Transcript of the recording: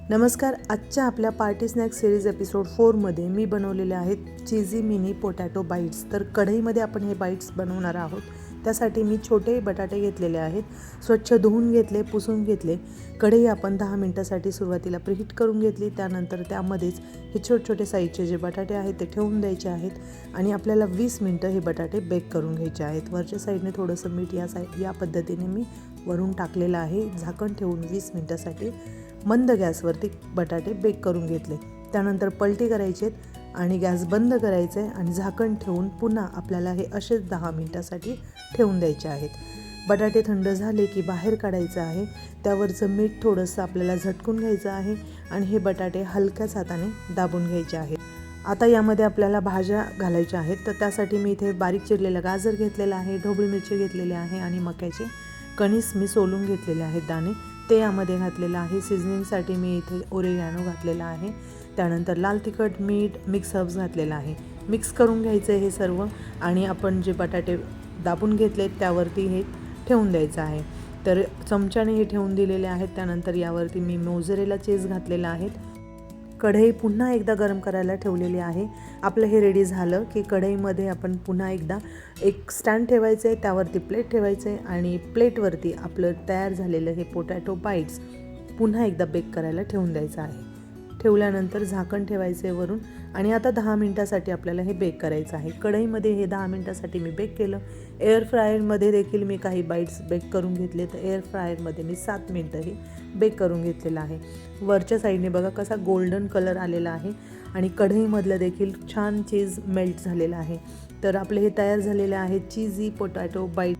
नमस्कार. आजच्या आपल्या पार्टी स्नॅक सिरीज एपिसोड 4मध्ये मी बनवलेले आहेत चीझी मिनी पोटॅटो बाईट्स. तर कढईमध्ये आपण हे बाईट्स बनवणार आहोत. त्यासाठी मी छोटे बटाटे घेतलेले आहेत, स्वच्छ धुवून घेतले, पुसून घेतले. कढई आपण 10 मिनटासाठी सुरुवातीला प्रीहीट करून घेतली. त्यानंतर त्यामध्येच हे छोटे छोटे साईजचे जे बटाटे आहेत ते ठेवून द्यायचे आहेत आणि आपल्याला 20 मिनटं हे बटाटे बेक करून घ्यायचे आहेत. वरच्या साईडने थोडंसं मीठ या पद्धतीने मी वरून टाकलेलं आहे. झाकण ठेवून 20 मिनटासाठी मंद गॅसवरती बटाटे बेक करून घेतले. त्यानंतर पलटी करायचे आणि गॅस बंद करायचे आणि झाकण ठेवून पुन्हा आपल्याला हे असेच 10 मिनटासाठी ठेवून द्यायचे आहेत. बटाटे थंड झाले की बाहेर काढायचं आहे. त्यावरचं मीठ थोडंसं आपल्याला झटकून घ्यायचं आहे आणि हे बटाटे हलक्याच हाताने दाबून घ्यायचे आहेत. आता यामध्ये आपल्याला भाज्या घालायच्या आहेत. तर त्यासाठी मी इथे बारीक चिरलेलं गाजर घेतलेलं आहे, ढोबळी मिरची घेतलेली आहे आणि मक्याचे कणीस मी सोलून घेतलेले आहेत दाणे, ते यामध्ये घातलेलं आहे. सिझनिंगसाठी मी इथे ओरिगॅनो घातलेला आहे. त्यानंतर लाल तिखट, मीठ, मिक्स हर्ब्स घातलेलं आहे. मिक्स करून घ्यायचं हे सर्व आणि आपण जे बटाटे दाबून घेतलेत त्यावरती हे ठेवून द्यायचं आहे. तर चमच्याने हे ठेवून दिलेले आहेत. त्यानंतर यावरती मी मोझरेला चीज घातलेलं आहे. कढई पुन्हा एकदा गरम करायला ठेवलेली आहे. आपलं हे रेडी झालं की कढईमध्ये आपण पुन्हा एकदा एक स्टँड ठेवायचं आहे, त्यावरती प्लेट ठेवायचं आहे आणि प्लेटवरती आपलं तयार झालेलं हे पोटॅटो बाईट्स पुन्हा एकदा बेक करायला ठेवून द्यायचं आहे. ठेवल्यानंतर झाकण ठेवायचं आहे वरून आणि आता 10 मिनटासाठी आपल्याला हे बेक करायचं आहे. कढईमध्ये हे 10 मिनटासाठी मी बेक केलं. एअर फ्रायरमध्ये देखील मी काही बाईट्स बेक करून घेतले. तर एअर फ्रायरमध्ये मी 7 मिनटं हे बेक करून घेतलेलं आहे. वरच्या साईडने बघा कसा गोल्डन कलर आलेला आहे आणि कढईमधलं देखील छान चीज मेल्ट झालेलं आहे. तर आपले हे तयार झालेले आहे चीझी पोटॅटो बाईट.